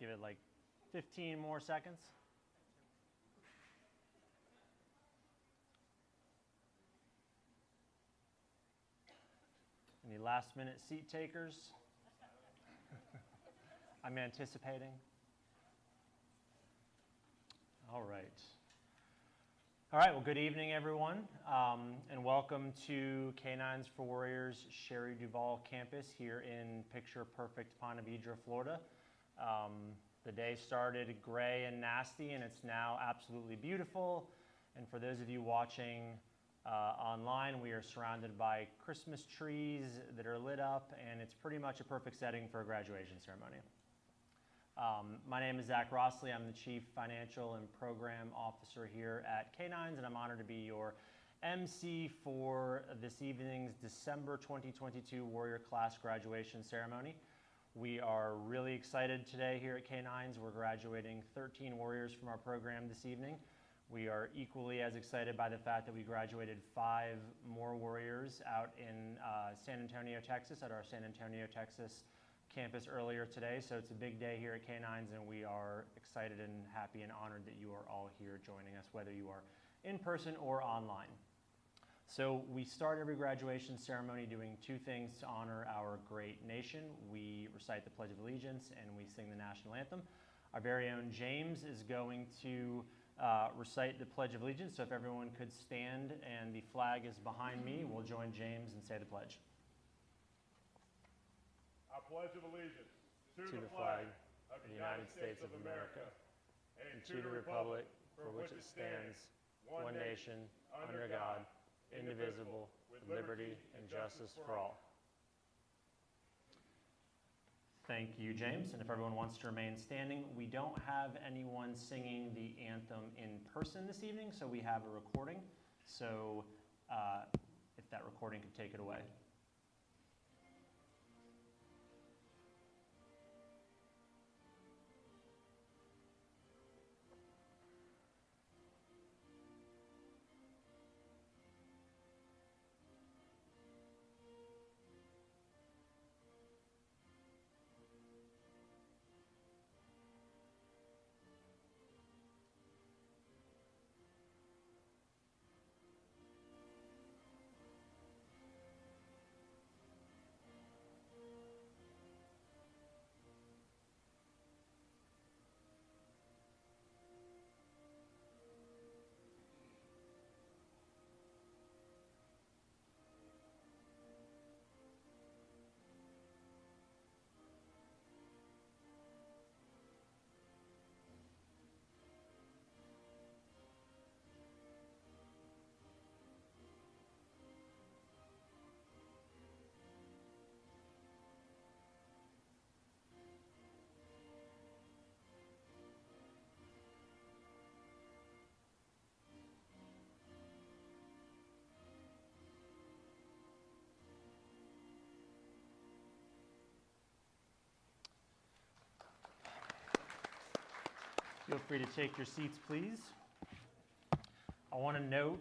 give it like 15 more seconds. Any last minute seat takers? I'm anticipating. All right. All right, well, good evening, everyone, and welcome to K9s For Warriors Shari Duval campus here in picture-perfect Ponte Vedra, Florida. The day started gray and nasty, and it's now absolutely beautiful. And for those of you watching online, we are surrounded by Christmas trees that are lit up, and it's pretty much a perfect setting for a graduation ceremony. My name is Zach Rossley. I'm the Chief Financial and Program Officer here at K9s, and I'm honored to be your MC for this evening's December 2022 Warrior Class graduation ceremony. We are really excited today here at K9s. We're graduating 13 Warriors from our program this evening. We are equally as excited by the fact that we graduated 5 more Warriors out in San Antonio, Texas, at our San Antonio, Texas campus earlier today. So it's a big day here at K9s, and we are excited and happy and honored that you are all here joining us, whether you are in person or online. So we start every graduation ceremony doing 2 things to honor our great nation. We recite the Pledge of Allegiance and we sing the national anthem. Our very own James is going to recite the Pledge of Allegiance. So if everyone could stand, and the flag is behind me, we'll join James and say the pledge. I pledge of allegiance to the flag of the United States of America and to the republic for which it stands, one nation, under God, indivisible, with liberty and justice for all. Thank you, James. And if everyone wants to remain standing, we don't have anyone singing the anthem in person this evening, so we have a recording. So if that recording could take it away. Feel free to take your seats, please. I want to note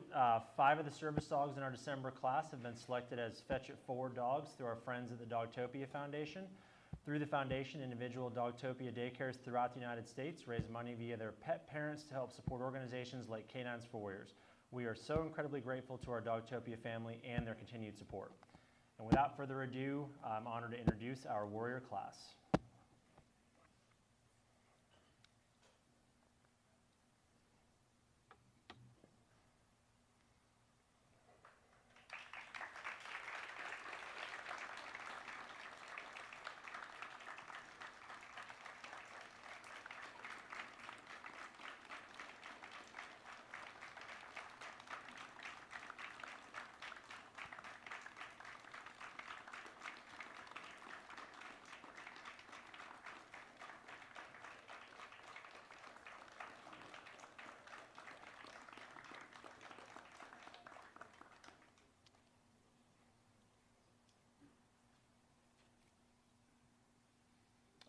5 of the service dogs in our December class have been selected as Fetch It Forward dogs through our friends at the Dogtopia Foundation. Through the foundation, individual Dogtopia daycares throughout the United States raise money via their pet parents to help support organizations like K9s For Warriors. We are so incredibly grateful to our Dogtopia family and their continued support. And without further ado, I'm honored to introduce our Warrior class.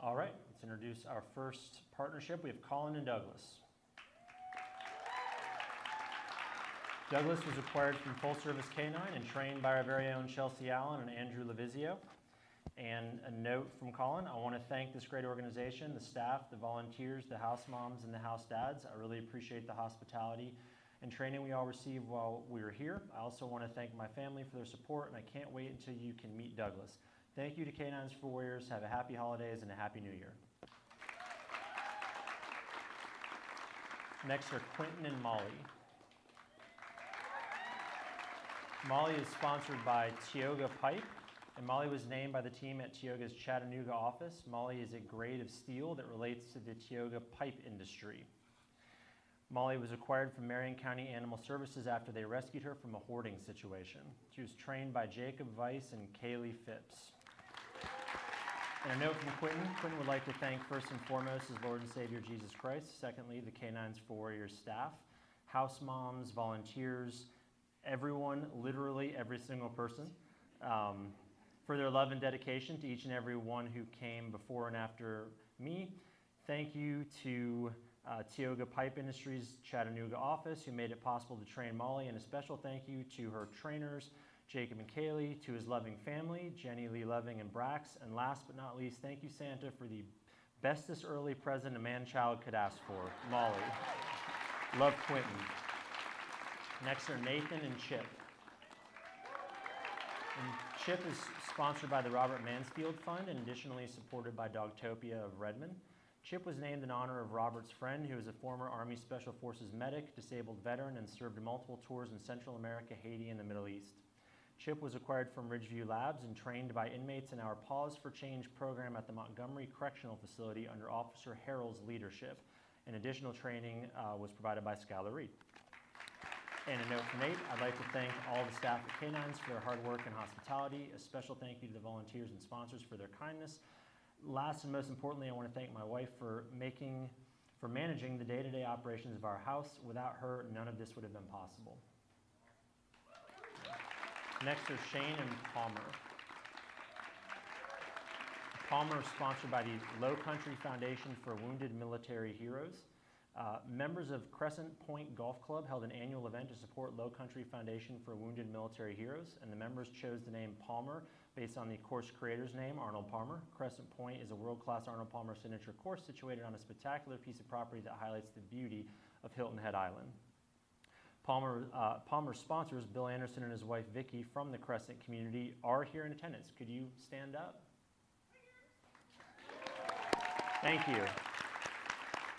All right, let's introduce our first partnership. We have Colin and Douglas. Douglas was acquired from Full Service K9 and trained by our very own Chelsea Allen and Andrew Lavizio. And a note from Colin, I want to thank this great organization, the staff, the volunteers, the house moms, and the house dads. I really appreciate the hospitality and training we all received while we were here. I also want to thank my family for their support, and I can't wait until you can meet Douglas. Thank you to K9s For Warriors. Have a happy holidays and a happy new year. Next are Quentin and Molly. Molly is sponsored by Tioga Pipe, and Molly was named by the team at Tioga's Chattanooga office. Molly is a grade of steel that relates to the Tioga pipe industry. Molly was acquired from Marion County Animal Services after they rescued her from a hoarding situation. She was trained by Jacob Weiss and Kaylee Phipps. And a note from Quentin. Quentin would like to thank first and foremost his Lord and Savior Jesus Christ. Secondly, the K9s For Warriors staff, house moms, volunteers, everyone, literally every single person, for their love and dedication to each and every one who came before and after me. Thank you to Tioga Pipe Industries Chattanooga office who made it possible to train Molly, and a special thank you to her trainers, Jacob and Kaylee, to his loving family, Jenny, Lee Loving, and Brax, and last but not least, thank you, Santa, for the bestest early present a man-child could ask for, Molly. Love, Quentin. Next are Nathan and Chip. And Chip is sponsored by the Robert Mansfield Fund and additionally supported by Dogtopia of Redmond. Chip was named in honor of Robert's friend, who is a former Army Special Forces medic, disabled veteran, and served multiple tours in Central America, Haiti, and the Middle East. Chip was acquired from Ridgeview Labs and trained by inmates in our Pause for Change program at the Montgomery Correctional Facility under Officer Harrell's leadership. And additional training was provided by Skylar Reed. And a note from Nate, I'd like to thank all the staff at K9s for their hard work and hospitality. A special thank you to the volunteers and sponsors for their kindness. Last and most importantly, I want to thank my wife for managing the day-to-day operations of our house. Without her, none of this would have been possible. Next are Shane and Palmer. Palmer is sponsored by the Low Country Foundation for Wounded Military Heroes. Members of Crescent Point Golf Club held an annual event to support Low Country Foundation for Wounded Military Heroes, and the members chose the name Palmer based on the course creator's name, Arnold Palmer. Crescent Point is a world-class Arnold Palmer signature course situated on a spectacular piece of property that highlights the beauty of Hilton Head Island. Palmer's sponsors, Bill Anderson and his wife Vicki from the Crescent community, are here in attendance. Could you stand up? Thank you.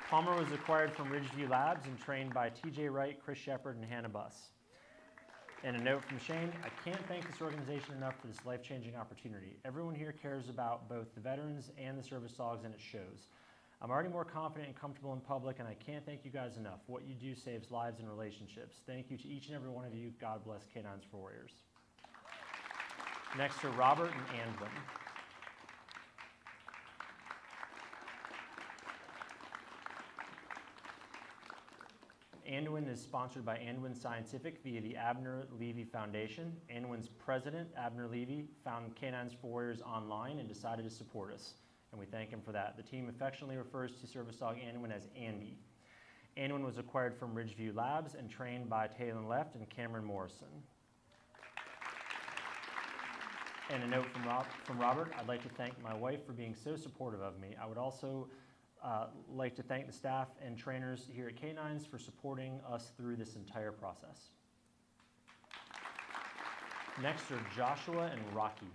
Palmer was acquired from Ridgeview Labs and trained by TJ Wright, Chris Shepard, and Hannah Buss. And a note from Shane, I can't thank this organization enough for this life-changing opportunity. Everyone here cares about both the veterans and the service dogs, and it shows. I'm already more confident and comfortable in public, and I can't thank you guys enough. What you do saves lives and relationships. Thank you to each and every one of you. God bless K9s For Warriors. Next are Robert and Anvin. Anwin is sponsored by Anwin Scientific via the Abner Levy Foundation. Anwin's president, Abner Levy, found K9s For Warriors online and decided to support us, and we thank him for that. The team affectionately refers to service dog Anwin as Andy. Anwin was acquired from Ridgeview Labs and trained by Taylor Left and Cameron Morrison. And a note from Robert, I'd like to thank my wife for being so supportive of me. I would also like to thank the staff and trainers here at K9s for supporting us through this entire process. Next are Joshua and Rocky.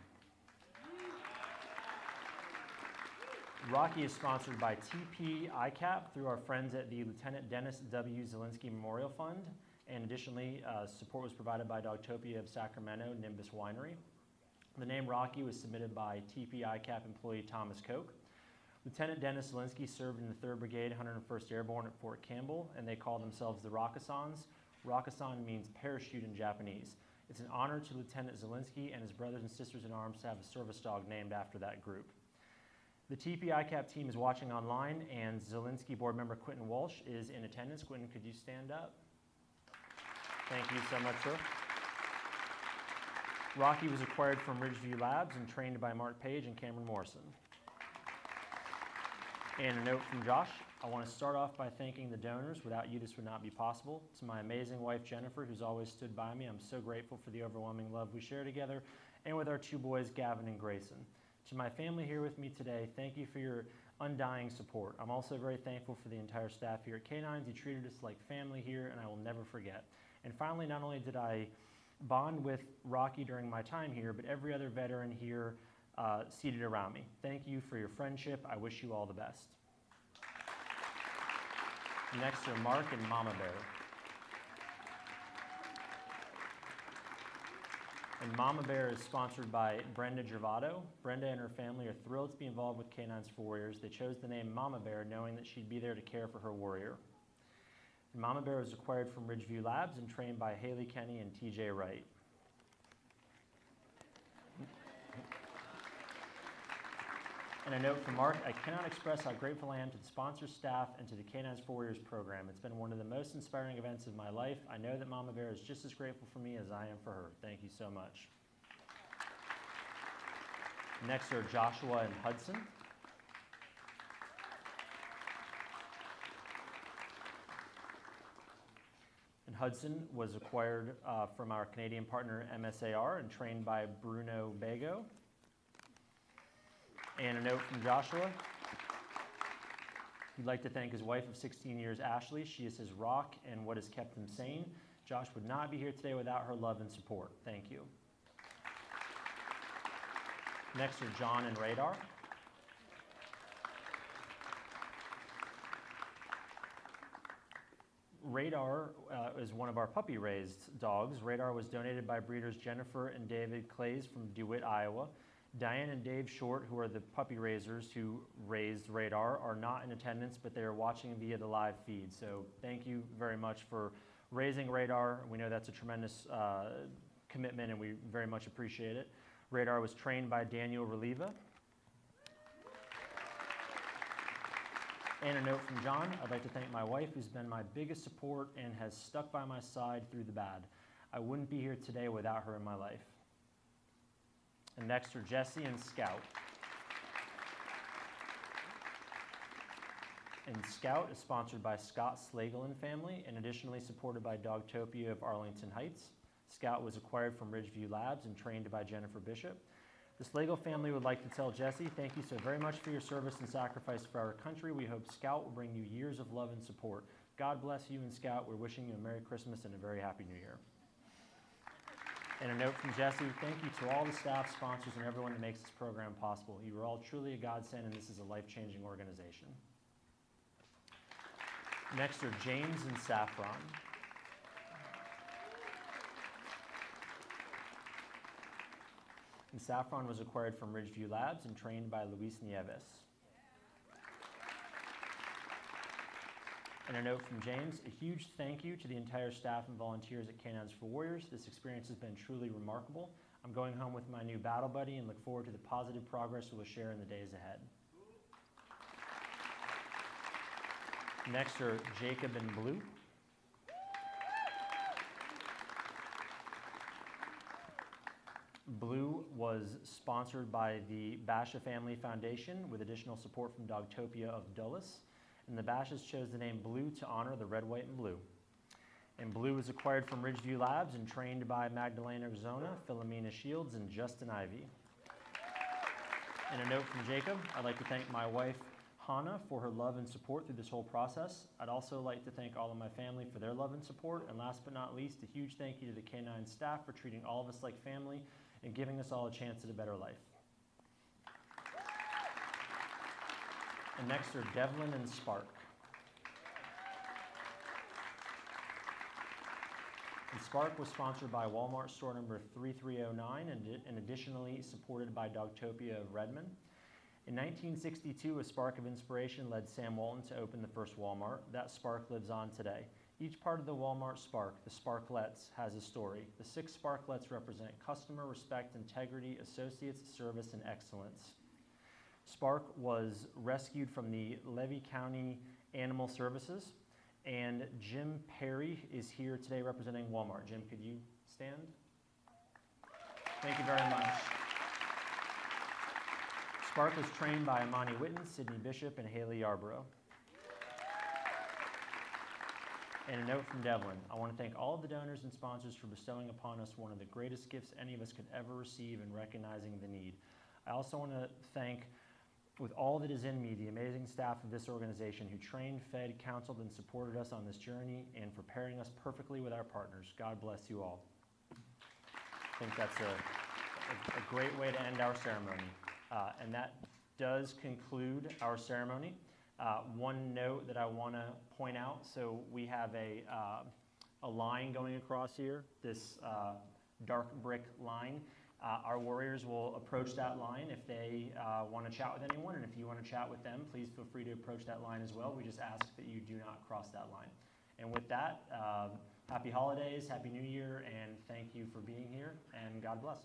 Rocky is sponsored by TP ICAP through our friends at the Lieutenant Dennis W. Zielinski Memorial Fund, and additionally, support was provided by Dogtopia of Sacramento, Nimbus Winery. The name Rocky was submitted by TP ICAP employee Thomas Koch. Lieutenant Dennis Zielinski served in the 3rd Brigade, 101st Airborne at Fort Campbell, and they call themselves the Rakasans. Rakasan means parachute in Japanese. It's an honor to Lieutenant Zielinski and his brothers and sisters in arms to have a service dog named after that group. The TP ICAP team is watching online, and Zielinski board member Quentin Walsh is in attendance. Quentin, could you stand up? Thank you so much, sir. Rocky was acquired from Ridgeview Labs and trained by Mark Page and Cameron Morrison. And a note from Josh, I want to start off by thanking the donors. Without you, this would not be possible. To my amazing wife, Jennifer, who's always stood by me, I'm so grateful for the overwhelming love we share together, and with our 2 boys, Gavin and Grayson. To my family here with me today, thank you for your undying support. I'm also very thankful for the entire staff here at K9s. You treated us like family here, and I will never forget. And finally, not only did I bond with Rocky during my time here, but every other veteran here seated around me. Thank you for your friendship. I wish you all the best. Next are Mark and Mama Bear. And Mama Bear is sponsored by Brenda Gervato. Brenda and her family are thrilled to be involved with K9s For Warriors. They chose the name Mama Bear knowing that she'd be there to care for her warrior. And Mama Bear was acquired from Ridgeview Labs and trained by Haley Kenny and TJ Wright. And a note from Mark, I cannot express how grateful I am to the sponsor staff and to the K9s For Warriors program. It's been one of the most inspiring events of my life. I know that Mama Bear is just as grateful for me as I am for her. Thank you so much. Next are Joshua and Hudson. And Hudson was acquired from our Canadian partner MSAR and trained by Bruno Bago. And a note from Joshua. He'd like to thank his wife of 16 years, Ashley. She is his rock and what has kept him sane. Josh would not be here today without her love and support. Thank you. Next are John and Radar. Radar is one of our puppy-raised dogs. Radar was donated by breeders Jennifer and David Clays from DeWitt, Iowa. Diane and Dave Short, who are the puppy raisers who raised Radar, are not in attendance, but they are watching via the live feed. So thank you very much for raising Radar. We know that's a tremendous commitment, and we very much appreciate it. Radar was trained by Daniel Reliva. And a note from John, I'd like to thank my wife, who's been my biggest support and has stuck by my side through the bad. I wouldn't be here today without her in my life. And next are Jesse and Scout. And Scout is sponsored by Scott Slagle and family and additionally supported by Dogtopia of Arlington Heights. Scout was acquired from Ridgeview Labs and trained by Jennifer Bishop. The Slagle family would like to tell Jesse, thank you so very much for your service and sacrifice for our country. We hope Scout will bring you years of love and support. God bless you and Scout. We're wishing you a Merry Christmas and a very Happy New Year. And a note from Jesse, thank you to all the staff, sponsors, and everyone that makes this program possible. You are all truly a godsend, and this is a life-changing organization. Next are James and Saffron. And Saffron was acquired from Ridgeview Labs and trained by Luis Nieves. And a note from James, a huge thank you to the entire staff and volunteers at K9s For Warriors. This experience has been truly remarkable. I'm going home with my new battle buddy and look forward to the positive progress we'll share in the days ahead. Next are Jacob and Blue. Blue was sponsored by the Basha Family Foundation with additional support from Dogtopia of Dulles. And the Bashas chose the name Blue to honor the red, white, and blue. And Blue was acquired from Ridgeview Labs and trained by Magdalena Zona, Philomena Shields, and Justin Ivey. And a note from Jacob, I'd like to thank my wife, Hannah, for her love and support through this whole process. I'd also like to thank all of my family for their love and support. And last but not least, a huge thank you to the K9 staff for treating all of us like family and giving us all a chance at a better life. And next are Devlin and Spark. And Spark was sponsored by Walmart store number 3309 and additionally supported by Dogtopia of Redmond. In 1962, a spark of inspiration led Sam Walton to open the first Walmart. That spark lives on today. Each part of the Walmart spark, the sparklets, has a story. The 6 sparklets represent customer, respect, integrity, associates, service, and excellence. Spark was rescued from the Levy County Animal Services, and Jim Perry is here today representing Walmart. Jim, could you stand? Thank you very much. Spark was trained by Amani Witten, Sydney Bishop, and Haley Yarborough. And a note from Devlin. I want to thank all of the donors and sponsors for bestowing upon us one of the greatest gifts any of us could ever receive in recognizing the need. I also want to thank, with all that is in me, the amazing staff of this organization who trained, fed, counseled, and supported us on this journey and for pairing us perfectly with our partners. God bless you all. I think that's a great way to end our ceremony. And that does conclude our ceremony. One note that I want to point out, so we have a line going across here, this dark brick line. Our warriors will approach that line if they want to chat with anyone, and if you want to chat with them, please feel free to approach that line as well. We just ask that you do not cross that line. And with that, happy holidays, happy new year, and thank you for being here, and God bless.